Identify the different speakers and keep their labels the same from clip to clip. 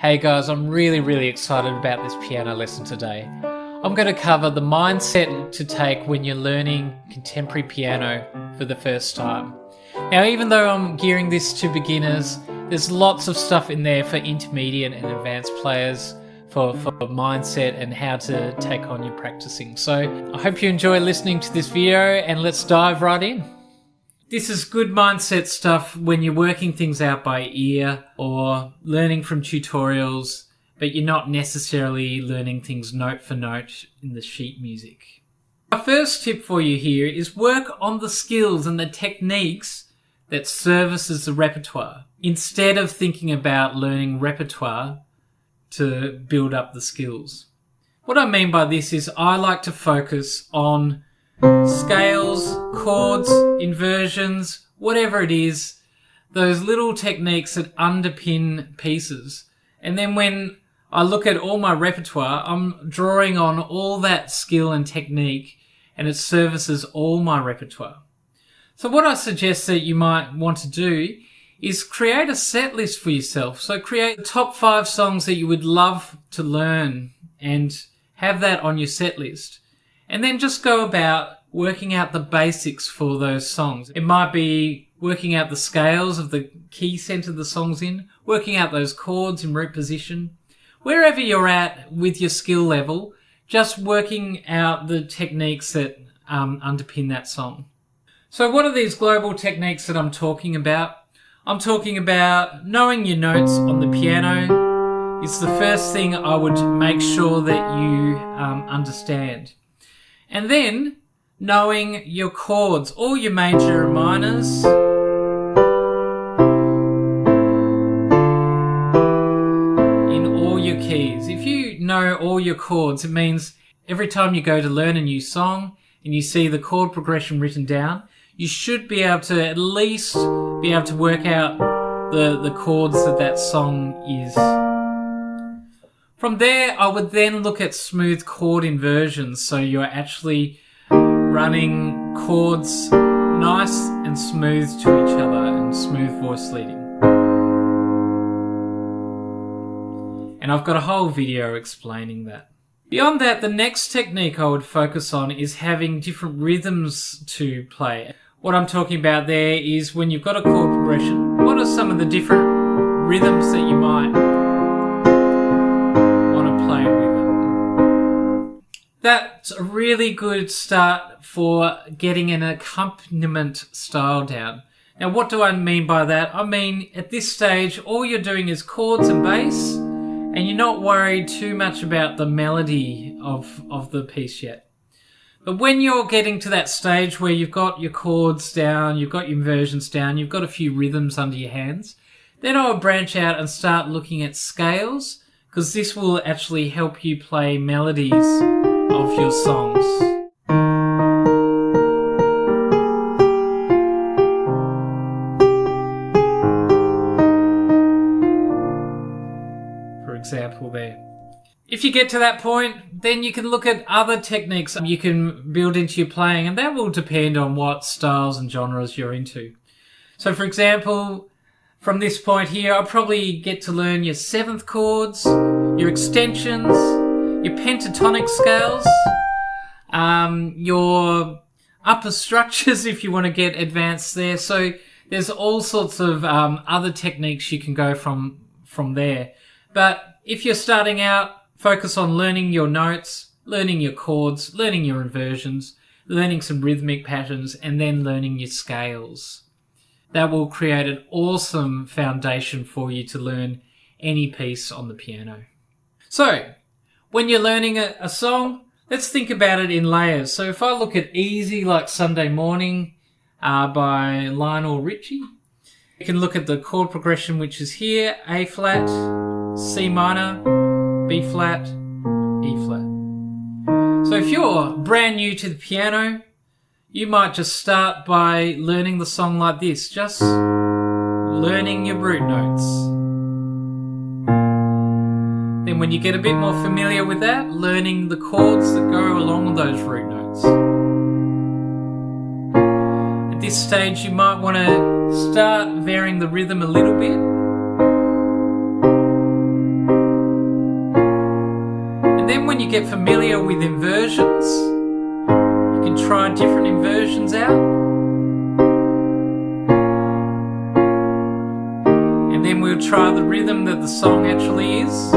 Speaker 1: Hey guys, I'm really excited about this piano lesson today. I'm going to cover the mindset to take when you're learning contemporary piano for the first time. Now, even though I'm gearing this to beginners, there's lots of stuff in there for intermediate and advanced players for mindset and how to take on your practicing. So I hope you enjoy listening to this video and let's dive right in. This is good mindset stuff when you're working things out by ear or learning from tutorials, but you're not necessarily learning things note for note in the sheet music. My first tip for you here is work on the skills and the techniques that services the repertoire, instead of thinking about learning repertoire to build up the skills. What I mean by this is I like to focus on scales, chords, inversions, whatever it is, those little techniques that underpin pieces. And then when I look at all my repertoire, I'm drawing on all that skill and technique, and it services all my repertoire. So what I suggest that you might want to do is create a set list for yourself. So create the top 5 songs that you would love to learn and have that on your set list. And then just go about working out the basics for those songs. It might be working out the scales of the key center the song's in, working out those chords in root position. Wherever you're at with your skill level, just working out the techniques that underpin that song. So what are these global techniques that I'm talking about? I'm talking about knowing your notes on the piano. It's the first thing I would make sure that you understand. And then knowing your chords, all your major and minors, in all your keys. If you know all your chords, it means every time you go to learn a new song and you see the chord progression written down, you should be able to at least be able to work out the chords that song is. From there, I would then look at smooth chord inversions, so you're actually running chords nice and smooth to each other and smooth voice leading. And I've got a whole video explaining that. Beyond that, the next technique I would focus on is having different rhythms to play. What I'm talking about there is when you've got a chord progression, what are some of the different rhythms that you might play with them? That's a really good start for getting an accompaniment style down. Now, what do I mean by that? I mean, at this stage, all you're doing is chords and bass, and you're not worried too much about the melody of the piece yet. But when you're getting to that stage where you've got your chords down, you've got your inversions down, you've got a few rhythms under your hands, then I would branch out and start looking at scales, because this will actually help you play melodies of your songs. For example there. If you get to that point, then you can look at other techniques you can build into your playing, and that will depend on what styles and genres you're into. So for example, from this point here, I'll probably get to learn your 7th chords, your extensions, your pentatonic scales, your upper structures if you want to get advanced there. So there's all sorts of other techniques you can go from there. But if you're starting out, focus on learning your notes, learning your chords, learning your inversions, learning some rhythmic patterns, and then learning your scales. That will create an awesome foundation for you to learn any piece on the piano. So, when you're learning a song, let's think about it in layers. So if I look at Easy Like Sunday Morning by Lionel Richie, you can look at the chord progression, which is here: A flat, C minor, B flat, E flat. So if you're brand new to the piano, you might just start by learning the song like this, just learning your root notes. Then when you get a bit more familiar with that, learning the chords that go along with those root notes. At this stage, you might want to start varying the rhythm a little bit. when you get familiar with inversions, you can try different inversions out. And then we'll try the rhythm that the song actually is.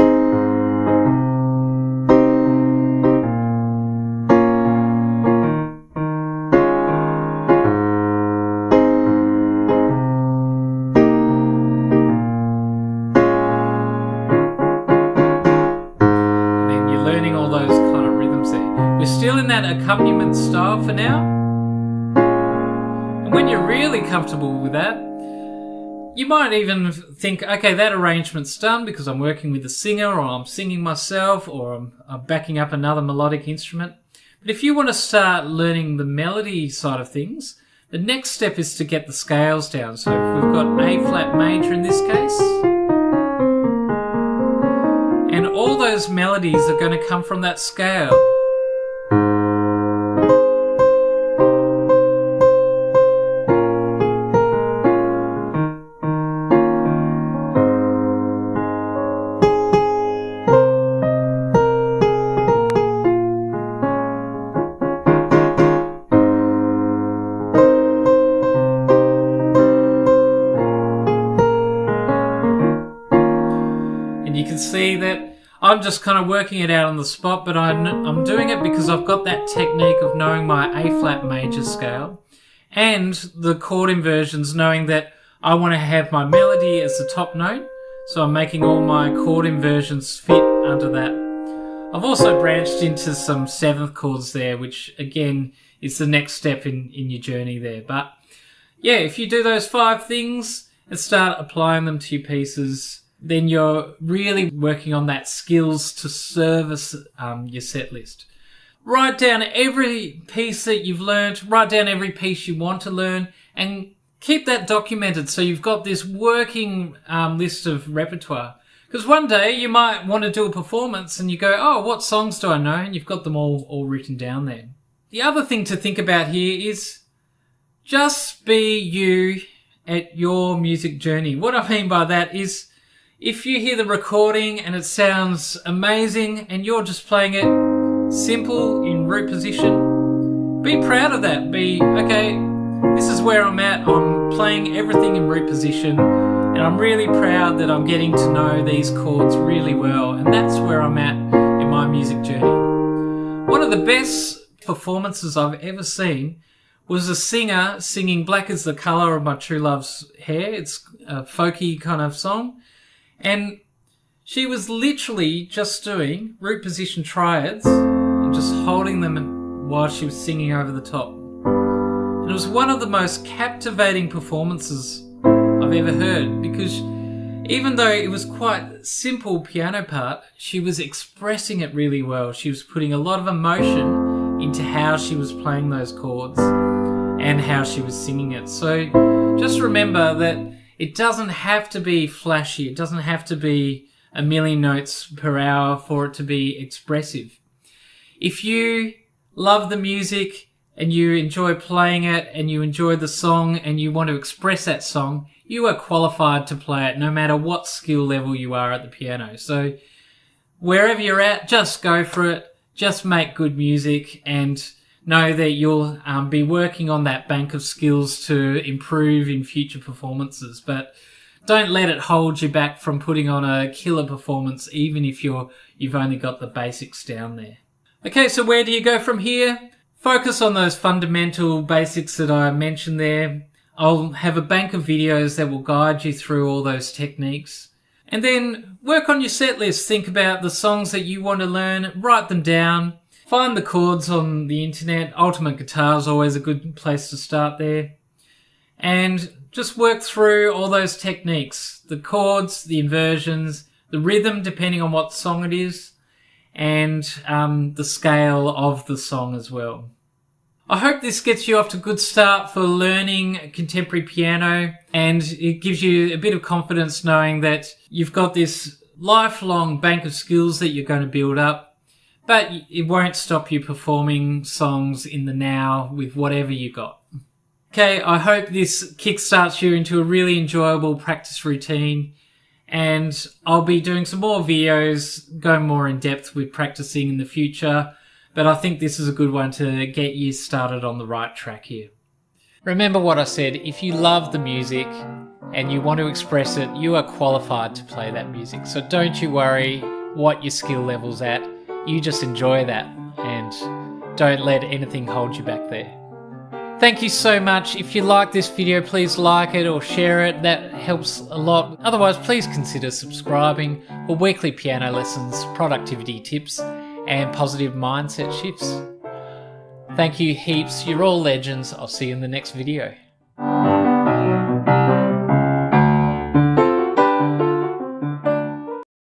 Speaker 1: Still in that accompaniment style for now. And when you're really comfortable with that, you might even think, okay, that arrangement's done because I'm working with a singer, or I'm singing myself, or I'm backing up another melodic instrument. But if you want to start learning the melody side of things, the next step is to get the scales down. So if we've got A flat major in this case, and all those melodies are going to come from that scale. You can see that I'm just kind of working it out on the spot, but I'm doing it because I've got that technique of knowing my A flat major scale and the chord inversions, knowing that I want to have my melody as the top note, so I'm making all my chord inversions fit under that. I've also branched into some seventh chords there, which again is the next step in your journey there. But yeah, if you do those 5 things and start applying them to your pieces, then you're really working on that skills to service your set list. Write down every piece that you've learned, write down every piece you want to learn, and keep that documented so you've got this working list of repertoire. Because one day you might want to do a performance and you go, oh, what songs do I know? And you've got them all written down there. The other thing to think about here is just be you at your music journey. What I mean by that is, if you hear the recording and it sounds amazing and you're just playing it simple in root position, be proud of that. Be, okay, this is where I'm at. I'm playing everything in root position and I'm really proud that I'm getting to know these chords really well, and that's where I'm at in my music journey. One of the best performances I've ever seen was a singer singing Black is the Colour of My True Love's Hair. It's a folky kind of song. And she was literally just doing root position triads and just holding them while she was singing over the top. And it was one of the most captivating performances I've ever heard, because even though it was quite simple piano part, she was expressing it really well. She was putting a lot of emotion into how she was playing those chords and how she was singing it. So just remember that it doesn't have to be flashy. It doesn't have to be a million notes per hour for it to be expressive. If you love the music and you enjoy playing it and you enjoy the song and you want to express that song, you are qualified to play it no matter what skill level you are at the piano. So wherever you're at, just go for it. Just make good music and know that you'll be working on that bank of skills to improve in future performances. But don't let it hold you back from putting on a killer performance, even if you've only got the basics down there. Okay, so where do you go from here? Focus on those fundamental basics that I mentioned there. I'll have a bank of videos that will guide you through all those techniques. And then work on your set list. Think about the songs that you want to learn, write them down. Find the chords on the internet. Ultimate Guitar is always a good place to start there. And just work through all those techniques. The chords, the inversions, the rhythm depending on what song it is, and the scale of the song as well. I hope this gets you off to a good start for learning contemporary piano, and it gives you a bit of confidence knowing that you've got this lifelong bank of skills that you're going to build up. But it won't stop you performing songs in the now with whatever you got. Okay, I hope this kickstarts you into a really enjoyable practice routine. and I'll be doing some more videos going more in depth with practicing in the future, but I think this is a good one to get you started on the right track here. Remember what I said, if you love the music and you want to express it, you are qualified to play that music. So don't you worry what your skill level's at, you just enjoy that and don't let anything hold you back there. Thank you so much. If you like this video, please like it or share it. That helps a lot. Otherwise, please consider subscribing for weekly piano lessons, productivity tips, and positive mindset shifts. Thank you heaps. You're all legends. I'll see you in the next video.